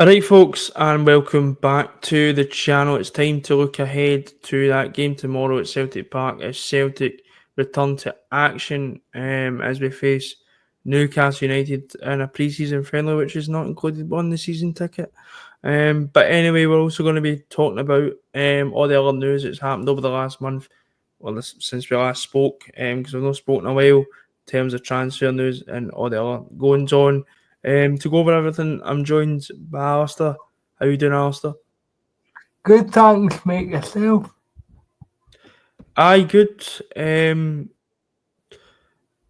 Alright, folks, and welcome back to the channel. It's time to look ahead to that game tomorrow at Celtic Park as Celtic return to action as we face Newcastle United in a pre-season friendly, which is not included on the season ticket. But anyway, we're also going to be talking about all the other news that's happened over the last month, since we last spoke, because we've not spoken in a while in terms of transfer news and all the other goings on. To go over everything, I'm joined by Alistair. How you doing, Alistair? Good, thanks, mate, yourself. Aye, good.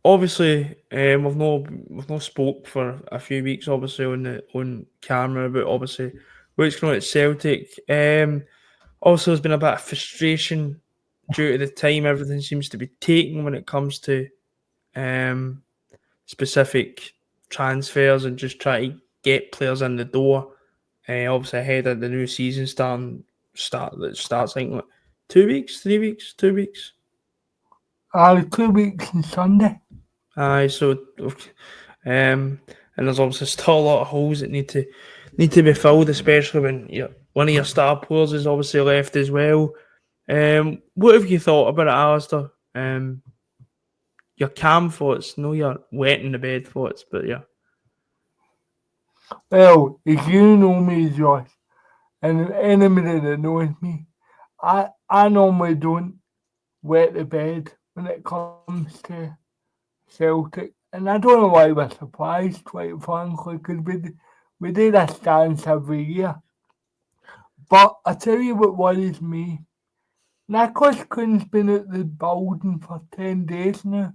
Obviously, we've not spoke for a few weeks, obviously on camera, but obviously what's going on at Celtic. Also, there's been a bit of frustration due to the time everything seems to be taking when it comes to um specific transfers and just try to get players in the door. Obviously ahead of the new season that starts I think like 2 weeks, 3 weeks, 2 weeks. 2 weeks and Sunday. Aye, so and there's obviously still a lot of holes that need to be filled, especially when one of your star players is obviously left as well. What have you thought about it, Alistair? Your calm thoughts, no your wet in the bed thoughts, but yeah. Well, if you know me, Josh, and anybody that knows me, I normally don't wet the bed when it comes to Celtic. And I don't know why we're surprised, quite frankly, because we do this dance every year. But I tell you what worries me. Nicholas Kuhn's been at the building for 10 days now.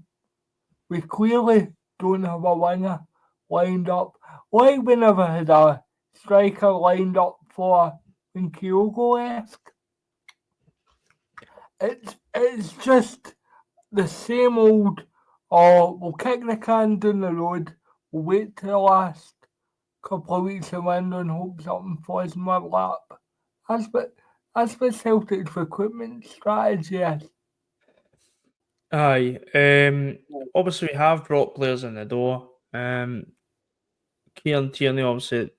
We clearly don't have a winger lined up. Like we never had a striker lined up for when Kyogo left. It's just the same old, we'll kick the can down the road, we'll wait till the last couple of weeks of window and hope something falls in my lap. That's what Celtic's recruitment strategy is. Aye. Obviously we have brought players in the door. Kieran Tierney obviously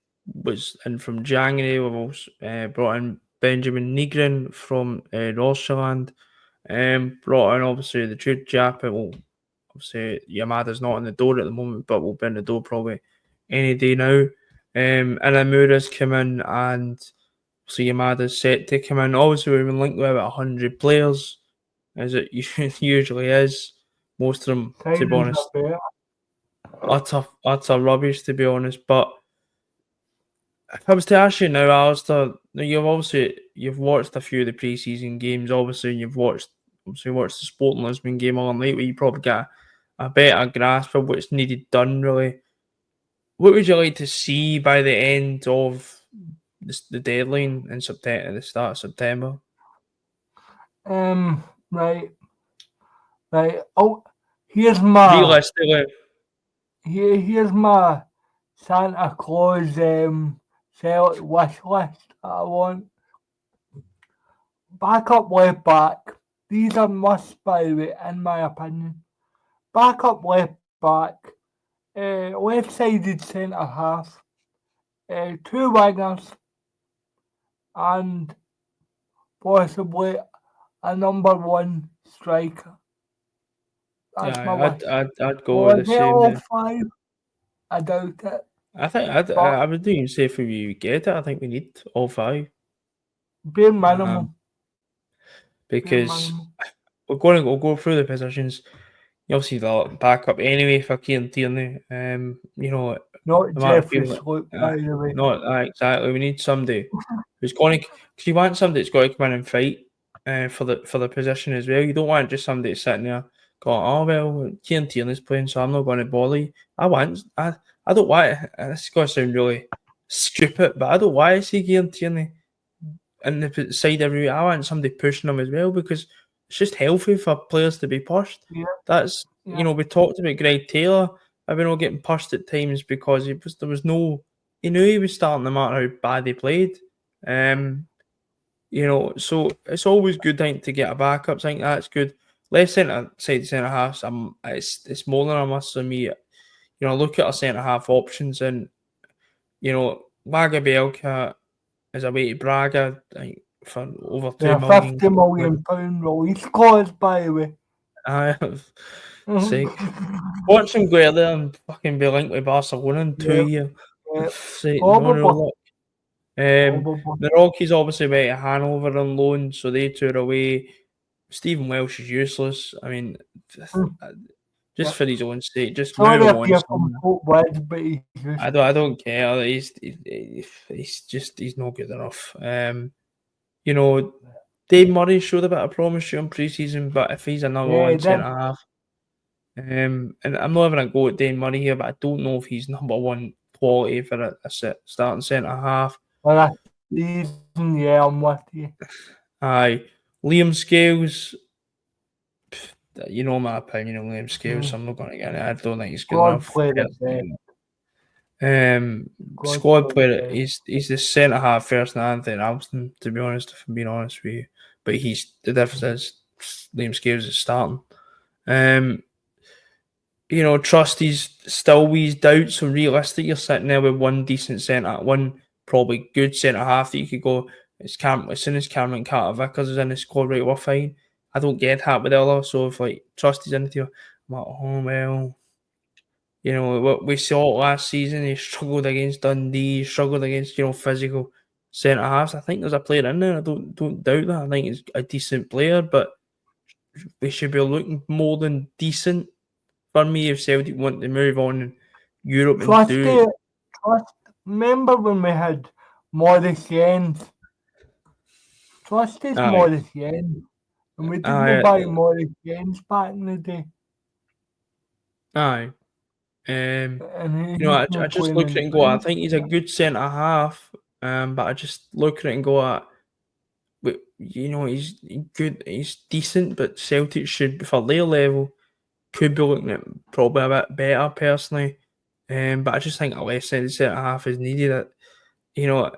was in from January. We've also brought in Benjamin Nygren from Rosserland. Brought in obviously the Jude Jappa. Well, obviously Yamada's not in the door at the moment, but will be in the door probably any day now. And then Mura's come in, and so Yamada's set to come in. Obviously we've been linked with about 100 players, as it usually is. Most of them, to be Signings honest, are better. utter rubbish, to be honest. But if I was to ask you now, Alistair, now you've watched a few of the pre-season games. You've watched the Sporting Lisbon game all night, where you probably get a better grasp of what's needed done. Really, what would you like to see by the end of the deadline in September, at the start of September? Um, right, right. Oh, here's my Realistically, here's my Santa Claus Celtic wish list that I want. Backup left back. These are musts, by the way, in my opinion. Backup left back. Left sided centre half. Two wingers. And possibly a number one striker. That's my yeah, wish. I'd go Will with I the get same all there. five? I doubt it. I think But I would even say if we get it, I think we need all five. bare Um, minimum. Bare because minimum. we'll go through the positions. You'll see the backup anyway for Kieran Tierney. Not No matter Jeffrey people, Sloop, by the way. not exactly. We need somebody who's going to. Because you want somebody that's got to come in and fight for the position as well. You don't want just somebody sitting there going, "Oh well, Kieran Tierney's playing, so I'm not going to bother you." I don't want. This is going to sound really stupid, but I don't want to see Kieran Tierney in the side every week. I want somebody pushing him as well, because it's just healthy for players to be pushed. Yeah, That's yeah. we talked about Greg Taylor. I've been all getting pushed at times because he knew he was starting no matter how bad he played. Um, so it's always good, I think, to get a backup. I think that's good. Left centre halves. It's more than a must for me. Look at our centre half options, and Lagerbielke is away to Braga, like, for over Yeah, £2 million. £50 million release clause, by the way. Sake. Watch him go out there and fucking be linked with Barcelona in 2 Yeah, years. yeah, Sake, no real probably, luck. probably. The Rockies obviously went to Hanover on loan, so they took away. Stephen Welsh is useless. I mean, Mm, just yeah. for his own sake, just move Sorry him if on you're from somewhere. Port West, but he's just I don't care. He's not good enough. You know, Dave Murray showed a bit of promise during pre-season, but if he's another yeah, one that centre half, and I'm not having a go at Dave Murray here, but I don't know if he's number one quality for starting centre half. for that season, yeah, I'm with you. Aye, Liam Scales. You know my opinion on Liam Scales, Mm. so I'm not going to get it. I don't think he's good God enough play the best. personally. God Squad play the player. best. He's the centre half first than Anthony Alston, to be honest. If I'm being honest with you, but the difference is Liam Scales is starting. Um, Trusty's still wheeze doubts. So realistic, you're sitting there with one decent centre, one probably good centre half that you could go. As soon as Cameron Carter Vickers is in the squad, right, we're fine. I don't get that with the other. So if like Trusty's in the team, I'm like, oh well. What we saw last season, he struggled against Dundee, he struggled against, physical centre halves. I think there's a player in there. I don't doubt that. I think he's a decent player, but we should be looking more than decent for me if Celtic want to move on in Europe and do. Trusty, trust. Remember when we had Morris Jens? Trusty's Aye, Morris Jens. And we didn't aye, buy Morris Jens back in the day. aye. Um, And I, he's I not just playing look in at the it and go, I Prem. think he's a good centre half. But I just look at it and go, he's good, he's decent, but Celtic should, for their level, could be looking at probably a bit better personally. But I just think a less centre half is needed. You know,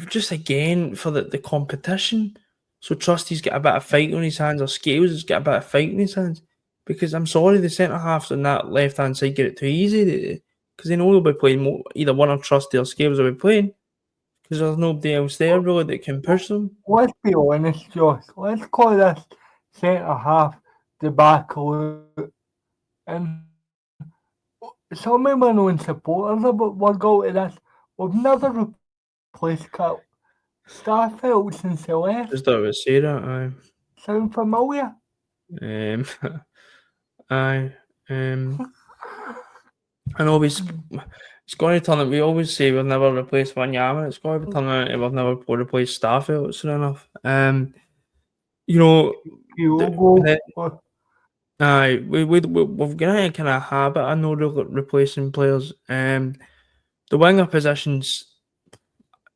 just again for the competition. So Trusty's got a bit of fight on his hands, or Scales has got a bit of fight in his hands. Because I'm sorry, the centre halves on that left hand side get it too easy. Because they know they'll be playing either one of Trusty or Scales will be playing. Because there's nobody else there really that can push them. Let's be honest, Josh. Let's call this centre half debacle. And some of my known supporters will go to this. We've never replaced Cal Starfelt since he left. Just that I would say that. Sound familiar? Aye. Aye. I know it's going to turn out. We always say we'll never replace Wanyama. It's going to turn out we'll never replace Starfield soon enough. You know, and Kyogo. then aye, we've got a kind of habit of no replacing players. The winger positions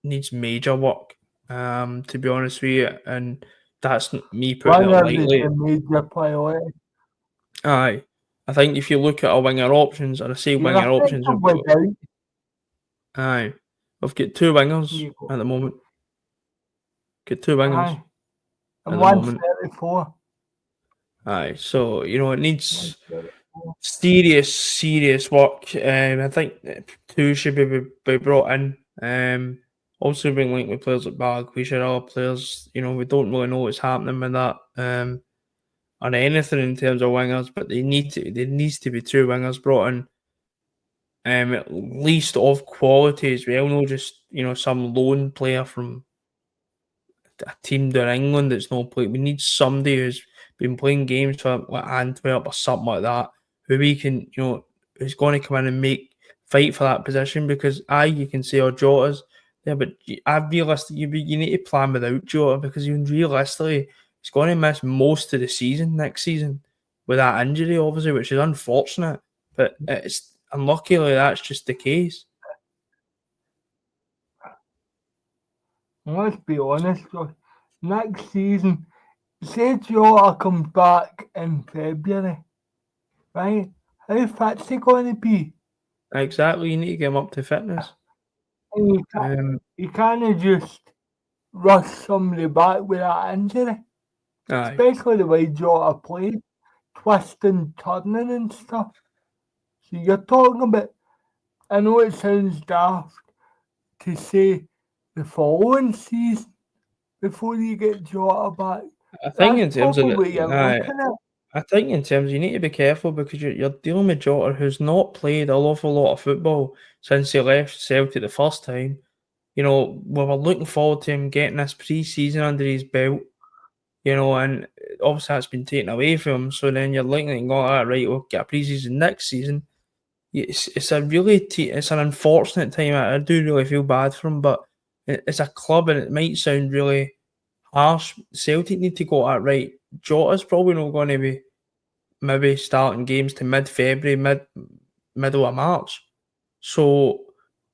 needs major work. To be honest with you, and that's me putting it Wingers is lightly. the major priority. Aye, I think if you look at our winger options, and I say You're winger options, effectively down. aye, we've got two wingers You go. at the moment. Got two wingers Aye. at And the moment. 134. Aye, so it needs 134. serious work. I think two should be brought in. Also being linked with players like Bag, we should other players. We don't really know what's happening with that. On anything in terms of wingers, but there needs to be two wingers brought in. At least of quality as well, not just some lone player from a team down England that's not played. We need somebody who's been playing games for like Antwerp or something like that, who we can, who's going to come in and fight for that position. Because you can say, oh, Jota's there, but you need to plan without Jota, because even realistically, he's going to miss most of the season next season with that injury, obviously, which is unfortunate. But it's unluckily that's just the case. Let's be honest, Josh. Next season, say Jota comes back in February, right? How fit's he going to be? Exactly, you need to get him up to fitness. And you can't just rush somebody back with that injury. Aye. Especially the way Jota played, twisting, turning and stuff. So you're talking about, I know it sounds daft, to say the following season before you get Jota back. I think That's in terms of probably the, what you're looking at. I think in terms you need to be careful because you're dealing with Jota who's not played an awful lot of football since he left Celtic the first time. You know, we were looking forward to him getting this pre-season under his belt. You know, and obviously that's been taken away from him. So then you're looking and going, all right, we'll get a pre-season next season. It's a really it's an unfortunate time. I do really feel bad for him, but it's a club, and it might sound really harsh. Celtic need to go at right. Jota's probably not going to be maybe starting games to mid-February, middle of March. So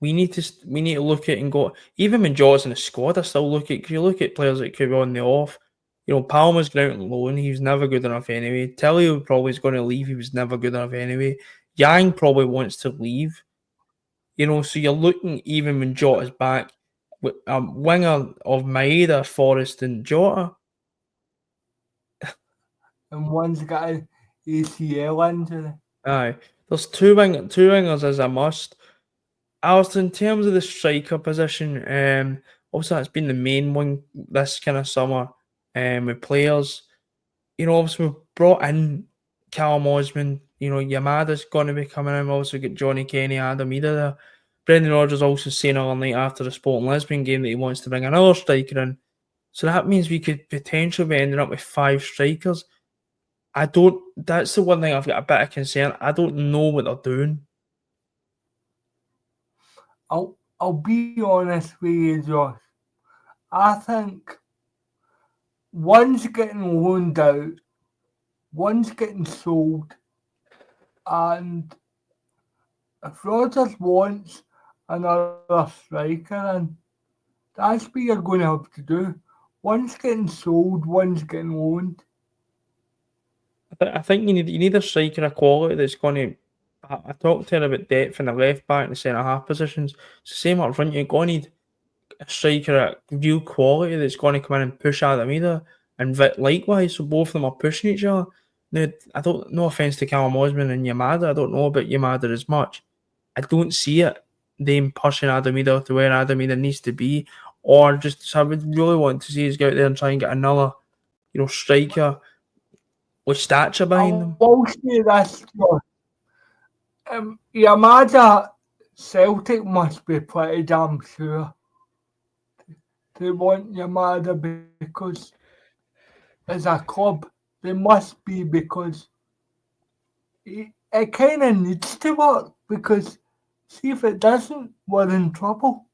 we need to look at and go. Even when Jota's in the squad, I still look at. Because you look at players that could be on the off. You know, Palmer's going out on loan. He was never good enough anyway. Telly probably is going to leave. He was never good enough anyway. Yang probably wants to leave. You know, so you're looking even when Jota's back, with a winger of Maeda, Forrest, and Jota. And one's got an ACL injury. Aye, there's two wingers as a must. Alistair, in terms of the striker position, obviously that's been the main one this kind of summer. With players, you know, obviously we've brought in Callum Osman. You know, Yamada's going to be coming in. We've also got Johnny Kenny, Adam Ida there. Brendan Rodgers also saying all night after the Sporting Lisbon game that he wants to bring another striker in. So that means we could potentially be ending up with 5 strikers. I don't. That's the one thing I've got a bit of concern. I don't know what they're doing. I'll be honest with you, Josh. I think one's getting loaned out, one's getting sold, and if Rodgers wants another striker in, that's what you're going to have to do. One's getting sold, one's getting loaned. I think you need a striker of quality that's going to. I talked to her about depth in the left back and the centre half positions. It's the same up front. You're going to need a striker of real quality that's going to come in and push Adam either, and likewise. So both of them are pushing each other. Now, I don't. No offense to Callum Osman and Yamada. I don't know about Yamada as much. I don't see it. Them pushing Adam either to where Adam either needs to be, or just. So I would really want to see us go out there and try and get another, striker with stature I behind them. will say this, Josh. Yamada Celtic must be pretty damn sure they want Yamada because as a club they must be because it kind of needs to work because see if it doesn't we're in trouble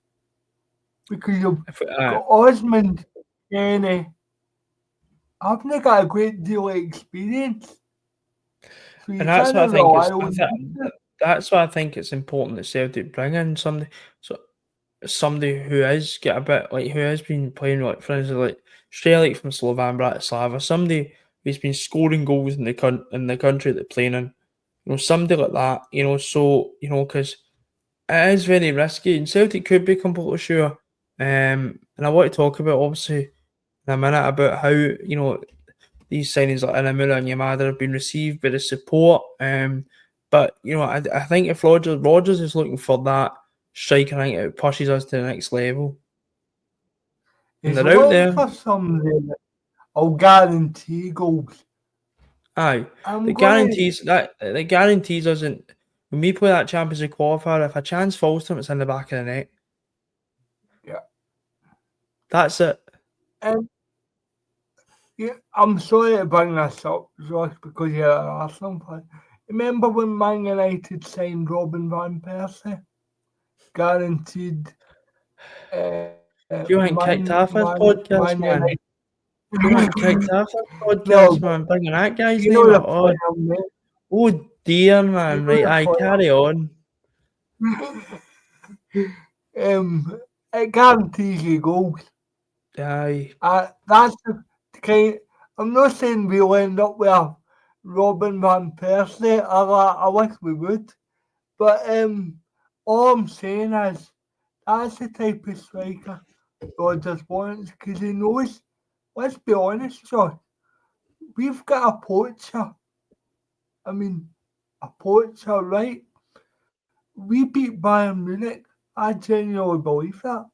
because you've got Osmond Kenny haven't got a great deal of experience so you And that's can't what I think rely is. on them. That's why I think it's important that Celtic bring in somebody who is get a bit like who has been playing like for instance like straight like from Slovan Bratislava, somebody who's been scoring goals in the country they're playing in, somebody like that, so because it is very risky and Celtic could be completely sure. And I want to talk about obviously in a minute about how these signings like Inamura and Yamada have been received by the support. But I think if Rodgers is looking for that striker, I think it pushes us to the next level. And He's they're out looking there. for somebody that will guarantee goals. Aye. I'm gonna The guarantees us in when we play that Champions League qualifier, if a chance falls to him, it's in the back of the net. yeah. That's it. Yeah, I'm sorry to bring this up, Josh, because you're an Arsenal fan. Remember when Man United signed Robin Van Persie? Guaranteed You want kicked off this Man podcast, man. United. You want kicked off this No, podcast, but man. Bringing that guy's you name know up. the point I'm making. Oh dear, You man. know Right, the I point carry on. it guarantees you goals. Aye. That's the kind. I'm not saying we'll end up with Robin Van Persie. I wish we would. But all I'm saying is that's the type of striker Rodgers wants because he knows. Let's be honest, John. We've got a poacher. I mean, a poacher, right? We beat Bayern Munich I genuinely believe that.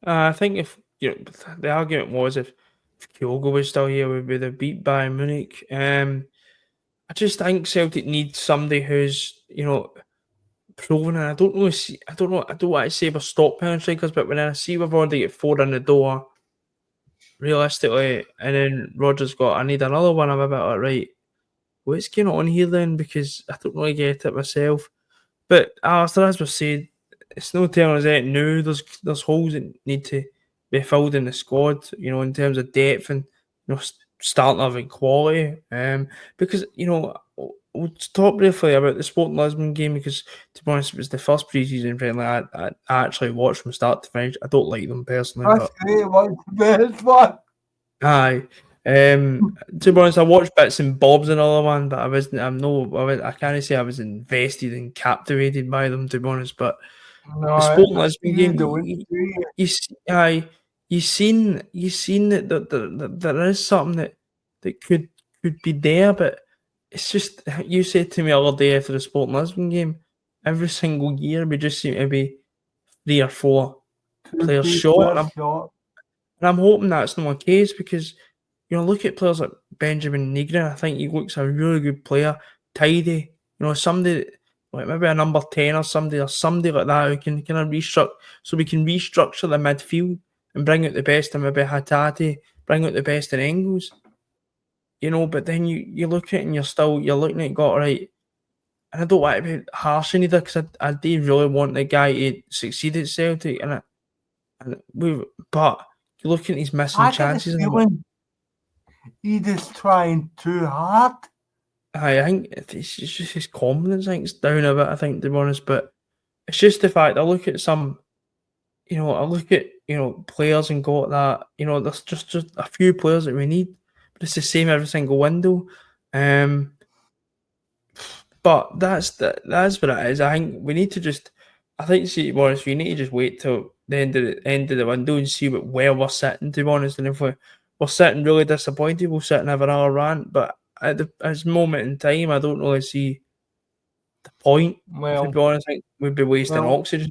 I think if the argument was if Kyogo was still here, we would have beat Bayern Munich. I just think Celtic needs somebody who's proven, and I don't really see. I don't know. I don't want to say we're stockpiling strikers, but when I see we've already got 4 in the door, realistically, and then Rogers got, I need another one. I'm a bit like, right, what's going on here then? Because I don't really get it myself. But Alistair, as we said, it's no telling us anything new. There's holes that need to be filled in the squad, in terms of depth and starting having quality. Because we'll talk briefly about the Sporting Lisbon game because, to be honest, it was the first pre-season friendly I actually watched from start to finish. I don't like them personally, That's but great. What's the best one? aye. To be honest, I watched bits and bobs another one, but I wasn't. I'm no. I can't say I was invested and captivated by them. To be honest, but the No, Sporting Lisbon you game, don't, do you? aye, you seen that there is something that could be there, but it's just you said to me the other day after the Sporting Lisbon game. Every single year, we just seem to be 3 or 4 Two players short, people shot. and I'm hoping that's not the case because look at players like Benjamin Negrin. I think he looks a really good player, tidy. Somebody like maybe a number 10 or somebody like that who can kind of restructure, so we can restructure the midfield and bring out the best in maybe Hatate, bring out the best in Engels. But then you look at it and you're looking at it, got right. And I don't want to be harsh on either because I do really want the guy to succeed at Celtic, but you look at his missing I get the chances and I'm like, feeling he just trying too hard. I think it's just his confidence. I think it's down a bit. I think, to be honest, but it's just the fact I look at some. I look at players and go at that. There's just a few players that we need, but it's the same every single window. Um, but that's what it is. I think we need to just. I think, see, to be honest, we need to just wait till the end of the window and see where we're sitting. To be honest, and if we're sitting really disappointed, we'll sit and have another rant. But at this moment in time, I don't really see the point. To be Well, honest, I think we'd be wasting well, oxygen.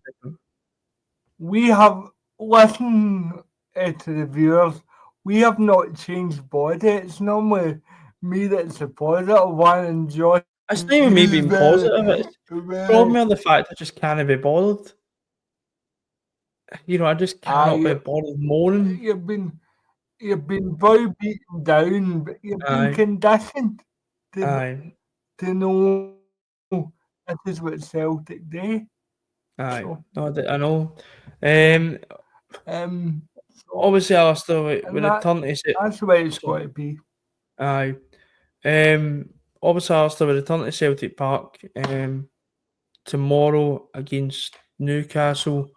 we have listened to the viewers. We have not changed body. It's normally me that's the positive one, and Josh It's not even me is being very, positive. It's very. probably the fact I just can't be bothered. I just cannot be I bothered moaning. you've been you've been very beaten down, but you've been Aye, conditioned to aye, to know this is what Celtic do. aye. So No, I know. so Um, so Obviously, Alistair, we and that return to it. that's the way it's So, got to be. aye. Obviously, Alistair, we return to Celtic Park tomorrow against Newcastle.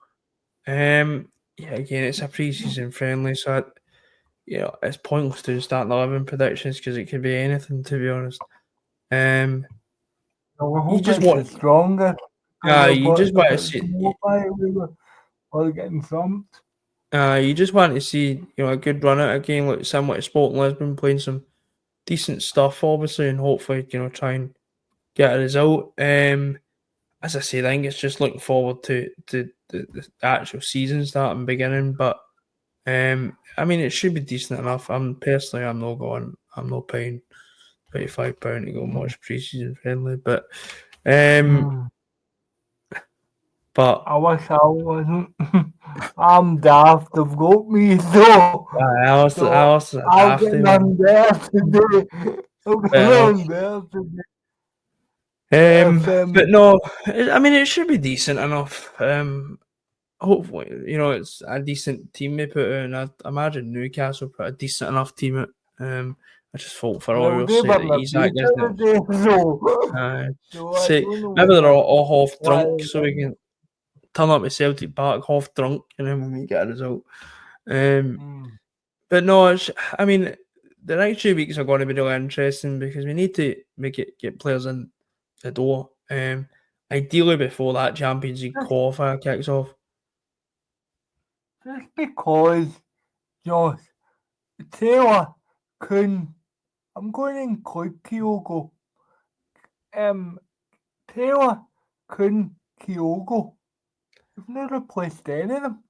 Yeah, again, it's a pre-season friendly, so it's pointless to start 11 predictions because it could be anything, to be honest. Um, So I you hope just it's want, the strongest because you just if want to it's see, more by we're getting thumped. you just want to see, a good run at a game like similar to Sporting Lisbon, playing some decent stuff, obviously, and hopefully, try and get a result. As I said, I think it's just looking forward to the actual season starting beginning, but I mean, it should be decent enough. I'm not going. I'm not paying £25 to go and Mm, watch pre-season friendly, um, mm. but I wish I wasn't. I'm daft. They've got me so. I So also a I'll get dafty man. none there today. I'll get Fair enough. none there today. But if But no, I mean, it should be decent enough. Hopefully, it's a decent team they put out, and I imagine Newcastle put a decent enough team out. I just hope for all well, your they sake were that my Isak future isn't. today, so Uh, I say don't know maybe they're whether all half why. drunk, so we can turn up at Celtic Park half drunk, and then we get a result. Um, Mm. but no, I mean, the next 2 weeks are going to be really interesting because we need to get players in the door. Ideally before that Champions League Just, qualifier kicks off. just because, Josh, Taylor couldn't. I'm going to include Kyogo. Um, Taylor couldn't Kyogo. You've not replaced any of them,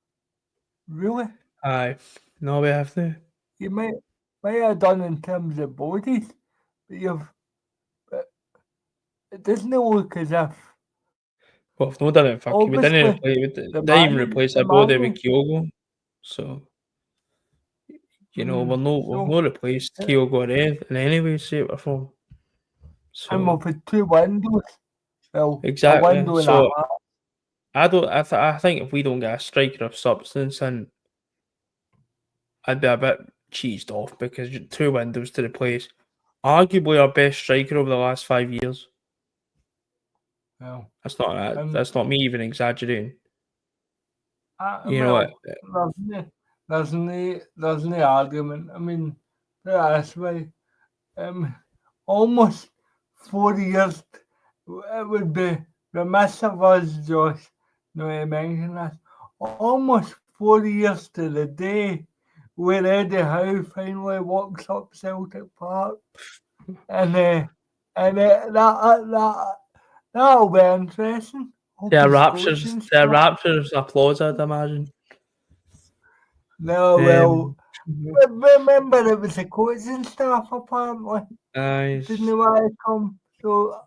really. Aye, no, we have to. You might have done in terms of bodies, but it doesn't look as if Well, we've not done it. Fucking, we didn't obviously replace. We the didn't even man replace the our body with man Kyogo. So we've so not replaced Kyogo in any way, shape, or form. and So we've had two windows. Well, a exactly. window and a So half. I don't. I think if we don't get a striker of substance, then I'd be a bit cheesed off because two windows to replace arguably our best striker over the last 5 years. Well, That's not and that's not me even exaggerating. You know what? well, there's no argument. I mean, put it this way, um, almost 4 years. It would be remiss of us, Josh, not to mention this. Almost 4 years to the day where Eddie Howe finally walks up Celtic Park, and that'll be interesting. Hope his coaching There are stuff. raptures applause, I'd imagine. No, Um, well, remember it was the coaching staff apparently. Didn't nice. want to come, so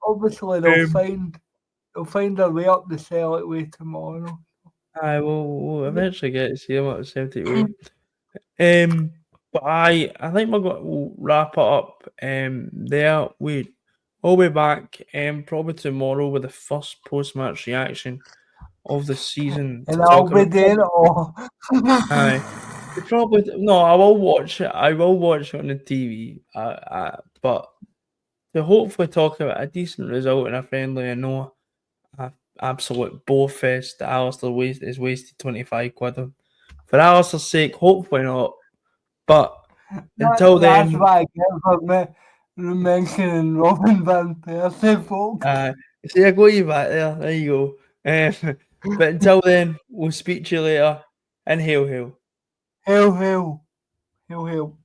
obviously they'll find their way up the Celtic way tomorrow. I will we'll Yeah. eventually get to see them at the Celtic way. But I think we'll wrap it up there. We'll be back probably tomorrow with the first post match reaction of the season And to I'll talk be about. doing it all. Aye. Probably no. I will watch it. I will watch it on the TV. But to hopefully talk about a decent result and a friendly. I know a absolute bore fest that Alistair is wasted 25 quid on. For Alistair's sake, hopefully not. But until That's then, what I get for me mentioning Robin Van Persie, folks. see, I got you back there. There you go. But until then, we'll speak to you later. And hail, hail. Hail, hail, hail, hail.